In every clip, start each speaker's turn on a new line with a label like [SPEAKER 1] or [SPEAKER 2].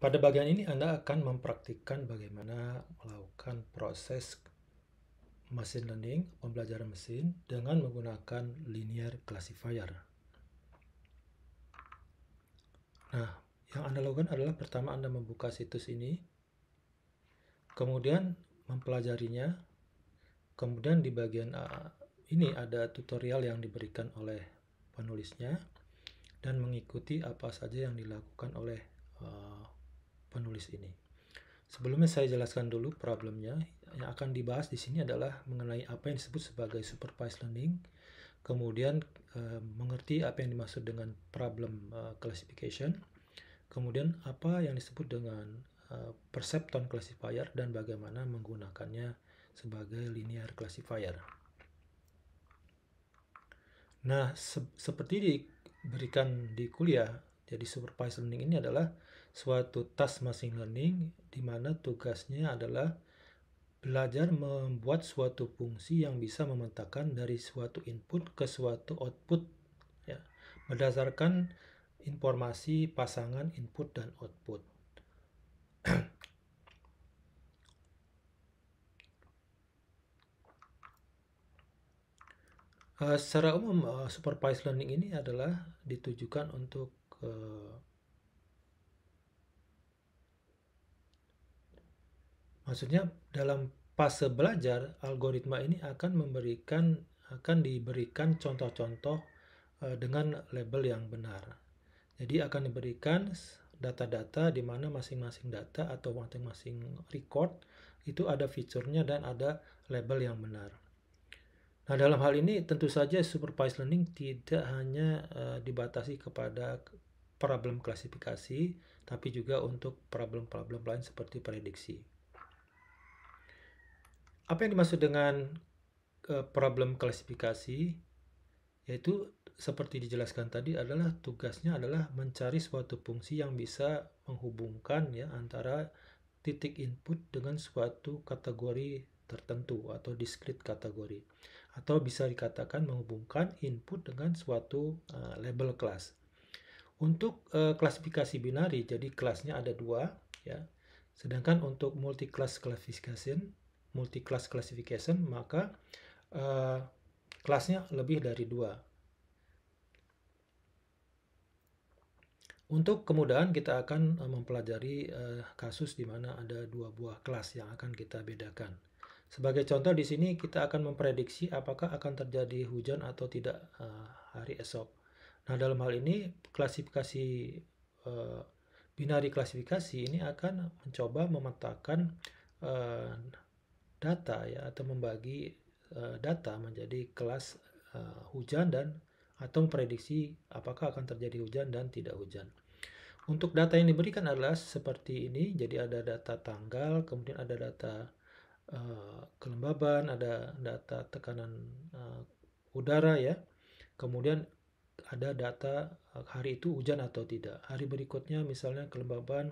[SPEAKER 1] Pada bagian ini Anda akan mempraktikkan bagaimana melakukan proses machine learning, pembelajaran mesin dengan menggunakan linear classifier. Nah, yang Anda lakukan adalah pertama Anda membuka situs ini, kemudian mempelajarinya, kemudian di bagian ini ada tutorial yang diberikan oleh penulisnya dan mengikuti apa saja yang dilakukan oleh penulis ini. Sebelumnya saya jelaskan dulu problemnya. Yang akan dibahas di sini adalah mengenai apa yang disebut sebagai supervised learning, kemudian mengerti apa yang dimaksud dengan problem classification, kemudian apa yang disebut dengan perceptron classifier dan bagaimana menggunakannya sebagai linear classifier. Nah, seperti diberikan di kuliah, jadi supervised learning ini adalah suatu task machine learning di mana tugasnya adalah belajar membuat suatu fungsi yang bisa memetakan dari suatu input ke suatu output, ya, berdasarkan informasi pasangan input dan output. Secara umum supervised learning ini adalah ditujukan untuk maksudnya dalam fase belajar, algoritma ini akan diberikan contoh-contoh dengan label yang benar. Jadi akan diberikan data-data di mana masing-masing data atau masing-masing record itu ada fiturnya dan ada label yang benar. Nah, dalam hal ini tentu saja supervised learning tidak hanya dibatasi kepada problem klasifikasi, tapi juga untuk problem-problem lain seperti prediksi. Apa yang dimaksud dengan problem klasifikasi? Yaitu seperti dijelaskan tadi adalah tugasnya adalah mencari suatu fungsi yang bisa menghubungkan ya antara titik input dengan suatu kategori tertentu atau discrete kategori, atau bisa dikatakan menghubungkan input dengan suatu label kelas. Untuk klasifikasi binari, jadi kelasnya ada dua ya. Sedangkan untuk multi-class classification maka kelasnya lebih dari dua. Untuk kemudahan kita akan mempelajari kasus di mana ada dua buah kelas yang akan kita bedakan. Sebagai contoh di sini kita akan memprediksi apakah akan terjadi hujan atau tidak hari esok. Nah, dalam hal ini klasifikasi binari klasifikasi ini akan mencoba memetakan data ya atau membagi data menjadi kelas hujan dan atau memprediksi apakah akan terjadi hujan dan tidak hujan. Untuk data yang diberikan adalah seperti ini, jadi ada data tanggal, kemudian ada data kelembaban, ada data tekanan udara ya, kemudian ada data hari itu hujan atau tidak. Hari berikutnya misalnya kelembaban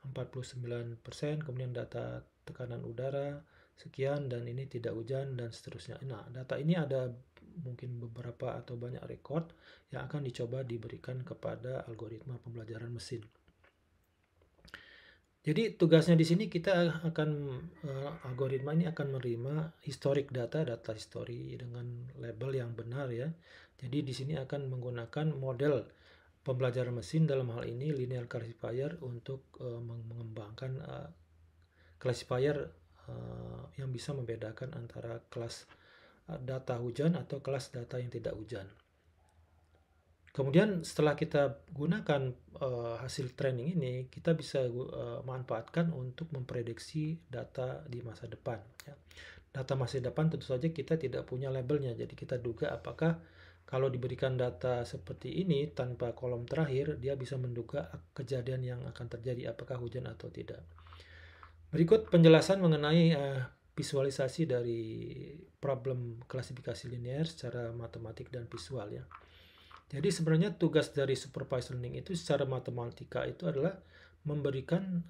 [SPEAKER 1] 49%, kemudian data tekanan udara sekian dan ini tidak hujan dan seterusnya. Nah, data ini ada mungkin beberapa atau banyak record yang akan dicoba diberikan kepada algoritma pembelajaran mesin. Jadi tugasnya di sini kita akan algoritma ini akan menerima historic data history dengan label yang benar ya. Jadi di sini akan menggunakan model pembelajaran mesin, dalam hal ini linear classifier, untuk mengembangkan classifier yang bisa membedakan antara kelas data hujan atau kelas data yang tidak hujan. Kemudian setelah kita gunakan hasil training ini, kita bisa manfaatkan untuk memprediksi data di masa depan. Ya. Data masa depan tentu saja kita tidak punya labelnya, jadi kita duga apakah kalau diberikan data seperti ini tanpa kolom terakhir, dia bisa menduga kejadian yang akan terjadi, apakah hujan atau tidak. Berikut penjelasan mengenai visualisasi dari problem klasifikasi linear secara matematik dan visual ya. Jadi sebenarnya tugas dari supervised learning itu secara matematika itu adalah memberikan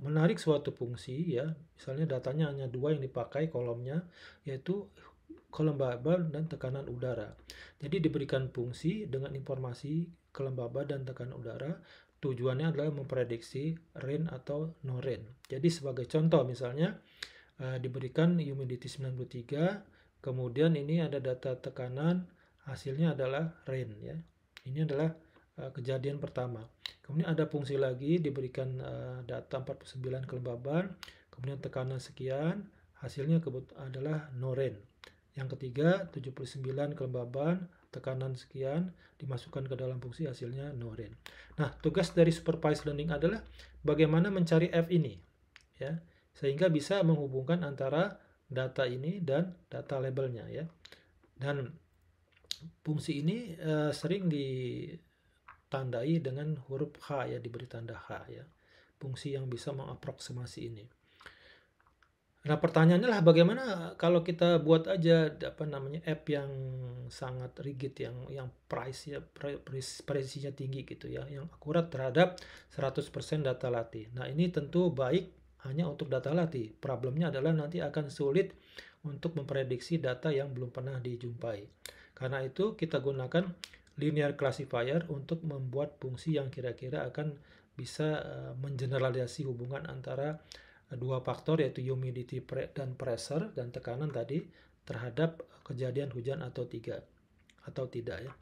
[SPEAKER 1] menarik suatu fungsi ya. Misalnya datanya hanya dua yang dipakai kolomnya, yaitu kelembaban dan tekanan udara. Jadi diberikan fungsi dengan informasi kelembaban dan tekanan udara, tujuannya adalah memprediksi rain atau no rain. Jadi sebagai contoh misalnya diberikan humidity 93, kemudian ini ada data tekanan, hasilnya adalah rain ya. Ini adalah kejadian pertama. Kemudian ada fungsi lagi, diberikan data 49 kelembaban, kemudian tekanan sekian, hasilnya adalah no rain. Yang ketiga 79 kelembaban, tekanan sekian, dimasukkan ke dalam fungsi, hasilnya no rain. Nah, tugas dari supervised learning adalah bagaimana mencari F ini ya, sehingga bisa menghubungkan antara data ini dan data labelnya ya. Dan fungsi ini sering ditandai dengan huruf H ya, diberi tanda H ya. Fungsi yang bisa mengaproksimasi ini. Nah, pertanyaannya lah bagaimana kalau kita buat aja app yang sangat rigid, yang price ya, presisinya tinggi gitu ya, yang akurat terhadap 100% data latih. Nah, ini tentu baik hanya untuk data latih. Problemnya adalah nanti akan sulit untuk memprediksi data yang belum pernah dijumpai. Karena itu kita gunakan linear classifier untuk membuat fungsi yang kira-kira akan bisa mengeneralisasi hubungan antara dua faktor, yaitu humidity dan pressure dan tekanan tadi terhadap kejadian hujan atau tidak ya.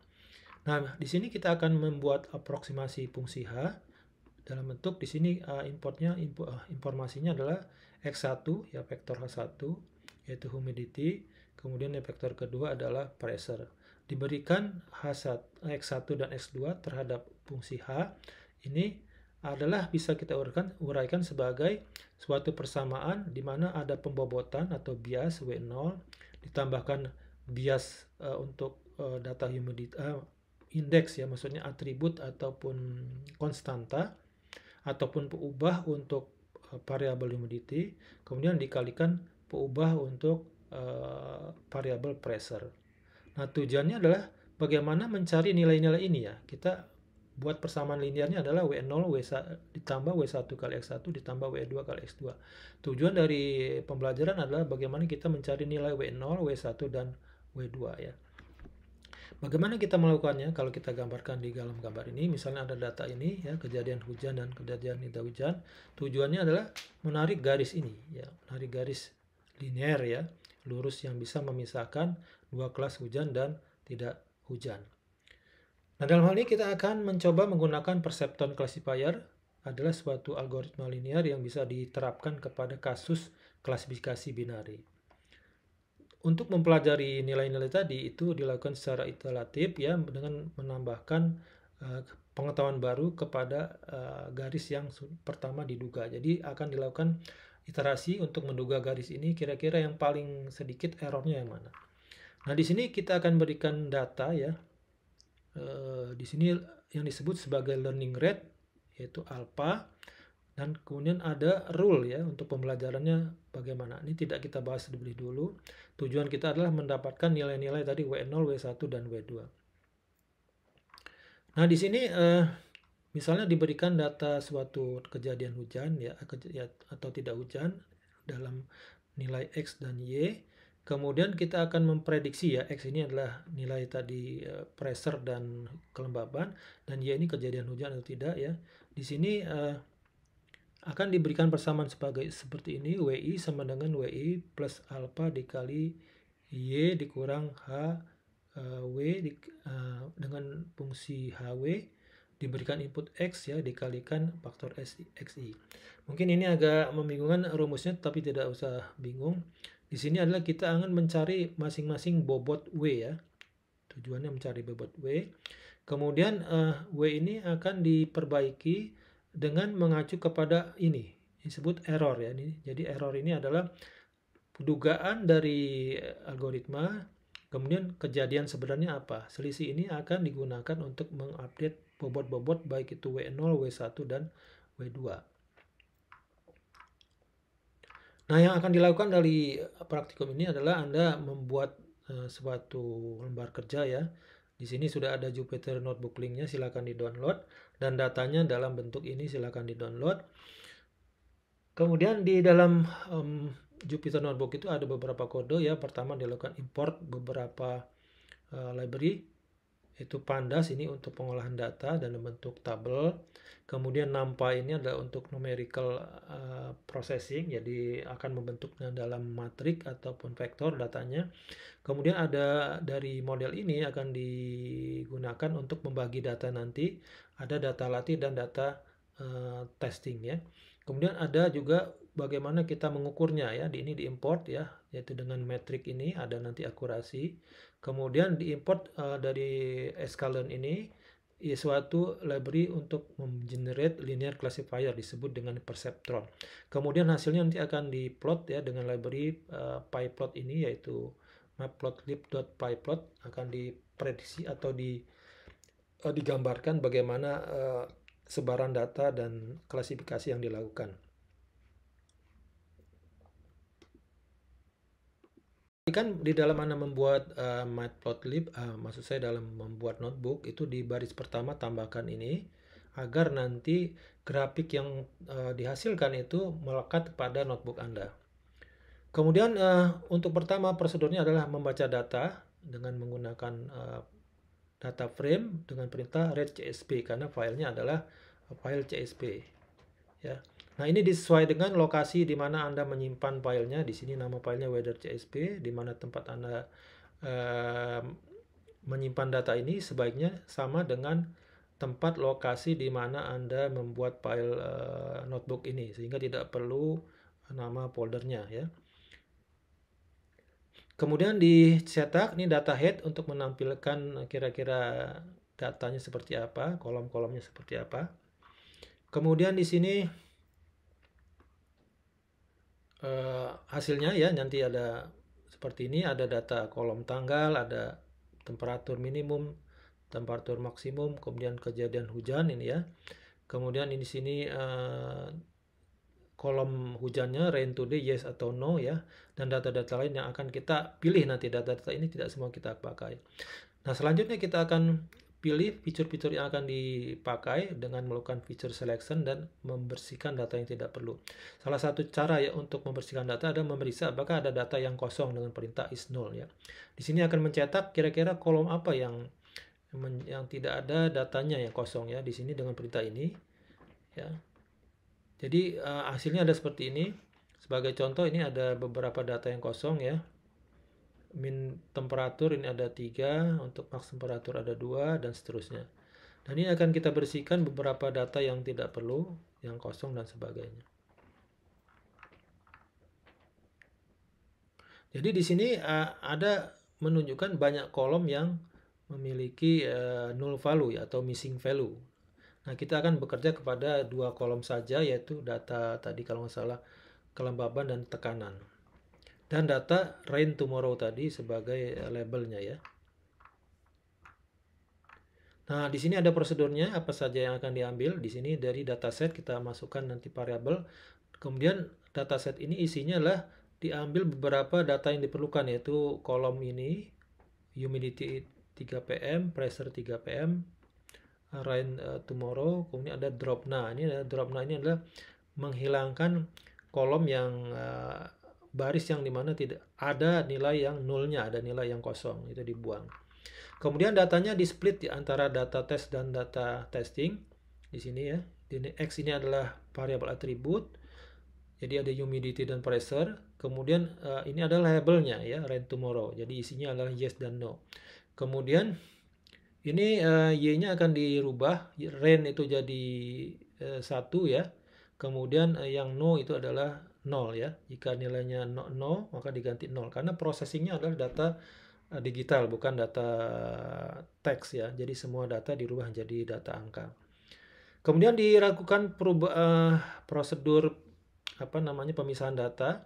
[SPEAKER 1] Nah, di sini kita akan membuat aproksimasi fungsi H dalam bentuk di sini informasinya adalah X1 ya, vektor H1 yaitu humidity, kemudian vektor kedua adalah pressure. Diberikan X1 dan X2 terhadap fungsi H ini adalah bisa kita uraikan sebagai suatu persamaan di mana ada pembobotan atau bias W0 ditambahkan bias untuk data humidity indeks ya, maksudnya atribut ataupun konstanta ataupun peubah untuk variabel humidity, kemudian dikalikan peubah untuk variabel pressure. Nah, tujuannya adalah bagaimana mencari nilai-nilai ini ya. Kita buat persamaan linearnya adalah W0 ditambah W1 kali X1 ditambah W2 kali X2. Tujuan dari pembelajaran adalah bagaimana kita mencari nilai W0, W1 dan W2 ya. Bagaimana kita melakukannya? Kalau kita gambarkan di dalam gambar ini, misalnya ada data ini ya, kejadian hujan dan kejadian tidak hujan. Tujuannya adalah menarik garis ini ya, menarik garis linear ya, lurus yang bisa memisahkan dua kelas hujan dan tidak hujan. Nah, dalam hal ini kita akan mencoba menggunakan Perceptron Classifier, adalah suatu algoritma linear yang bisa diterapkan kepada kasus klasifikasi binari. Untuk mempelajari nilai-nilai tadi itu dilakukan secara iteratif ya, dengan menambahkan pengetahuan baru kepada garis yang pertama diduga. Jadi akan dilakukan iterasi untuk menduga garis ini kira-kira yang paling sedikit errornya yang mana. Nah, di sini kita akan berikan data ya. Di sini yang disebut sebagai learning rate yaitu alpha, dan kemudian ada rule ya untuk pembelajarannya bagaimana. Ini tidak kita bahas lebih dulu. Tujuan kita adalah mendapatkan nilai-nilai tadi W0, W1 dan W2. Nah, di sini misalnya diberikan data suatu kejadian hujan ya atau tidak hujan dalam nilai X dan Y. Kemudian kita akan memprediksi ya, X ini adalah nilai tadi pressure dan kelembaban, dan Y ini kejadian hujan atau tidak ya. Di sini akan diberikan persamaan seperti ini, WI sama dengan WI plus alpha dikali Y dikurang H W dengan fungsi HW diberikan input X ya, dikalikan faktor XI. Mungkin ini agak membingungkan rumusnya, tapi tidak usah bingung. Di sini adalah kita akan mencari masing-masing bobot W ya. Tujuannya mencari bobot W. Kemudian W ini akan diperbaiki dengan mengacu kepada ini. Disebut error ya. Jadi error ini adalah dugaan dari algoritma, kemudian kejadian sebenarnya apa. Selisih ini akan digunakan untuk mengupdate bobot-bobot baik itu W0, W1 dan W2. Nah, yang akan dilakukan dari praktikum ini adalah Anda membuat suatu lembar kerja ya. Di sini sudah ada Jupyter Notebook linknya, silakan di-download, dan datanya dalam bentuk ini silakan di-download. Kemudian di dalam Jupyter Notebook itu ada beberapa kode ya. Pertama dilakukan import beberapa library Itu pandas ini untuk pengolahan data dan bentuk tabel. Kemudian NumPy ini adalah untuk numerical processing, jadi akan membentuknya dalam matrik ataupun vektor datanya. Kemudian ada dari model ini akan digunakan untuk membagi data nanti. Ada data latih dan data testing ya. Kemudian ada juga bagaimana kita mengukurnya ya. Ini diimport ya, yaitu dengan metrik ini ada nanti akurasi. Kemudian diimport dari sklearn ini suatu library untuk generate linear classifier disebut dengan perceptron. Kemudian hasilnya nanti akan diplot ya dengan library pyplot ini, yaitu matplotlib.pyplot, akan diprediksi atau digambarkan bagaimana sebaran data dan klasifikasi yang dilakukan. Kan di dalam Anda membuat matplotlib, maksud saya dalam membuat notebook, itu di baris pertama tambahkan ini agar nanti grafik yang dihasilkan itu melekat pada notebook Anda. Kemudian untuk pertama prosedurnya adalah membaca data dengan menggunakan data frame dengan perintah read.csv karena filenya adalah file CSV ya. Nah, ini disesuai dengan lokasi di mana Anda menyimpan filenya. Di sini nama filenya weather.csv, di mana tempat Anda menyimpan data ini sebaiknya sama dengan tempat lokasi di mana Anda membuat file notebook ini, sehingga tidak perlu nama foldernya ya. Kemudian dicetak ini data head untuk menampilkan kira-kira datanya seperti apa, kolom-kolomnya seperti apa. Kemudian di sini hasilnya ya nanti ada seperti ini, ada data kolom tanggal, ada temperatur minimum, temperatur maksimum, kemudian kejadian hujan ini ya. Kemudian di sini kolom hujannya rain today yes atau no ya, dan data-data lain yang akan kita pilih nanti. Data-data ini tidak semua kita pakai. Nah, selanjutnya kita akan pilih fitur-fitur yang akan dipakai dengan melakukan feature selection dan membersihkan data yang tidak perlu. Salah satu cara ya untuk membersihkan data adalah memeriksa apakah ada data yang kosong dengan perintah is null ya. Di sini akan mencetak kira-kira kolom apa yang tidak ada datanya yang kosong ya. Di sini dengan perintah ini ya. Jadi hasilnya ada seperti ini. Sebagai contoh ini ada beberapa data yang kosong ya. Min temperatur ini ada 3, untuk max temperatur ada 2, dan seterusnya. Dan ini akan kita bersihkan beberapa data yang tidak perlu, yang kosong dan sebagainya. Jadi di sini ada menunjukkan banyak kolom yang memiliki null value ya, atau missing value. Nah, kita akan bekerja kepada 2 kolom saja, yaitu data tadi kalau nggak salah kelembaban dan tekanan. Dan data rain tomorrow tadi sebagai labelnya ya. Nah, di sini ada prosedurnya apa saja yang akan diambil. Di sini dari dataset kita masukkan nanti variabel. Kemudian dataset ini isinya adalah diambil beberapa data yang diperlukan, yaitu kolom ini humidity 3 pm, pressure 3 pm, rain tomorrow, kemudian ada drop. Nah, ini adalah drop. Nah, ini adalah menghilangkan kolom yang baris yang dimana tidak ada nilai yang nolnya, ada nilai yang kosong, itu dibuang. Kemudian datanya di split di antara data test dan data testing. Di sini ya, X ini adalah variabel atribut, jadi ada humidity dan pressure. Kemudian ini adalah labelnya ya, rain tomorrow, jadi isinya adalah yes dan no. Kemudian ini y-nya akan dirubah, rain itu jadi 1 ya. Kemudian yang no itu adalah 0 ya. Jika nilainya 0 maka diganti 0 karena processingnya adalah data digital bukan data teks ya. Jadi semua data dirubah menjadi data angka. Kemudian dilakukan prosedur pemisahan data.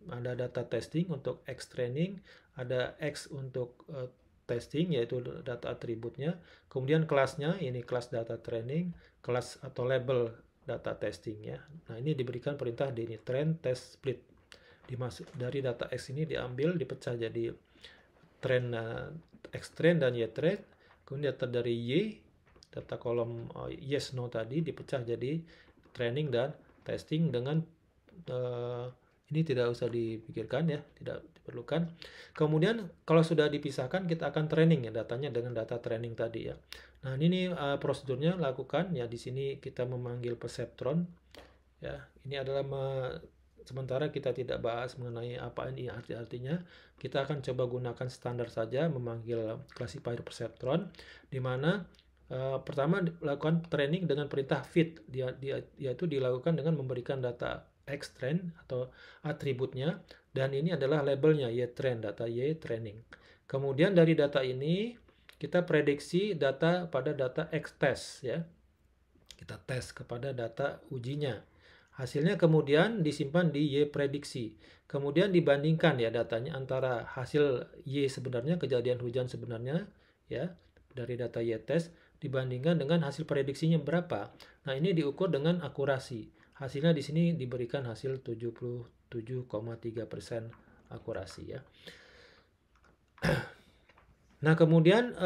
[SPEAKER 1] Ada data testing untuk X training, ada X untuk testing yaitu data atributnya. Kemudian kelasnya ini kelas data training, kelas atau label data testing ya. Nah, ini diberikan perintah di ini train test split. Dari data X ini diambil, dipecah jadi train X train dan Y train. Kemudian data dari Y, data kolom yes no tadi dipecah jadi training dan testing dengan ini tidak usah dipikirkan ya, tidak diperlukan. Kemudian kalau sudah dipisahkan, kita akan training ya datanya dengan data training tadi ya. Nah, ini prosedurnya lakukan ya. Di sini kita memanggil perceptron ya. Ini adalah sementara kita tidak bahas mengenai apa ini arti-artinya, kita akan coba gunakan standar saja memanggil classifier perceptron, di mana pertama lakukan training dengan perintah feed, yaitu dilakukan dengan memberikan data xtrain atau atributnya, dan ini adalah labelnya ytrain, data ytraining. Kemudian dari data ini kita prediksi data pada data xtest ya. Kita tes kepada data ujinya. Hasilnya kemudian disimpan di Y prediksi. Kemudian dibandingkan ya datanya antara hasil Y sebenarnya, kejadian hujan sebenarnya ya dari data Y test dibandingkan dengan hasil prediksinya berapa. Nah, ini diukur dengan akurasi. Hasilnya di sini diberikan hasil 77,3% akurasi ya. Nah, kemudian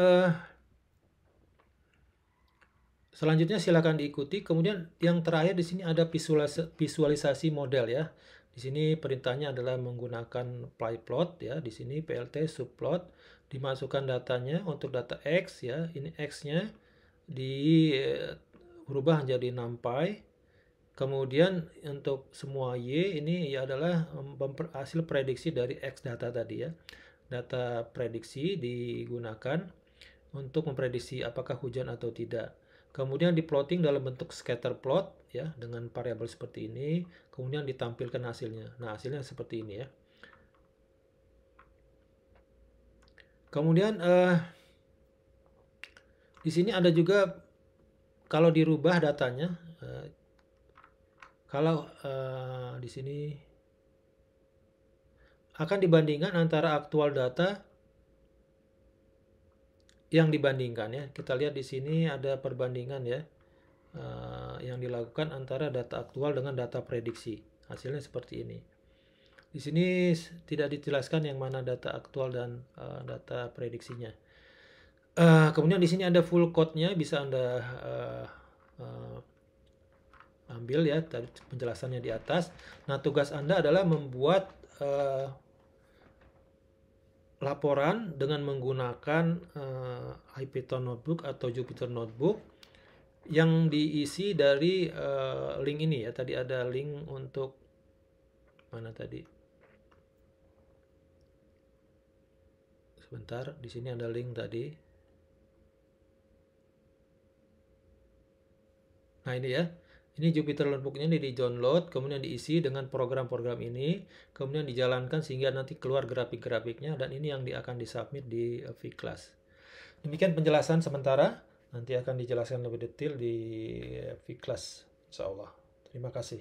[SPEAKER 1] selanjutnya silakan diikuti. Kemudian yang terakhir di sini ada visualisasi model ya. Di sini perintahnya adalah menggunakan plyplot ya. Di sini plt subplot, dimasukkan datanya untuk data X ya. Ini X-nya dirubah menjadi numpy. Kemudian untuk semua Y ini ya adalah hasil prediksi dari X data tadi ya. Data prediksi digunakan untuk memprediksi apakah hujan atau tidak. Kemudian diplotting dalam bentuk scatter plot ya dengan variabel seperti ini, kemudian ditampilkan hasilnya. Nah, hasilnya seperti ini ya. Kemudian di sini ada juga kalau dirubah datanya, kalau di sini akan dibandingkan antara aktual data yang dibandingkan ya. Kita lihat di sini ada perbandingan ya yang dilakukan antara data aktual dengan data prediksi. Hasilnya seperti ini. Di sini tidak dijelaskan yang mana data aktual dan data prediksinya. Kemudian di sini ada full code-nya, bisa Anda ambil ya, tadi penjelasannya di atas. Nah, tugas Anda adalah membuat laporan dengan menggunakan IPython Notebook atau Jupyter Notebook yang diisi dari link ini ya. Tadi ada link untuk mana tadi? Sebentar, di sini ada link tadi. Nah, ini ya. Ini Jupyter Notebook-nya ini di-download, kemudian diisi dengan program-program ini, kemudian dijalankan sehingga nanti keluar grafik-grafiknya, dan ini yang akan disubmit di vClass. Demikian penjelasan sementara, nanti akan dijelaskan lebih detail di vClass, insya Allah. Terima kasih.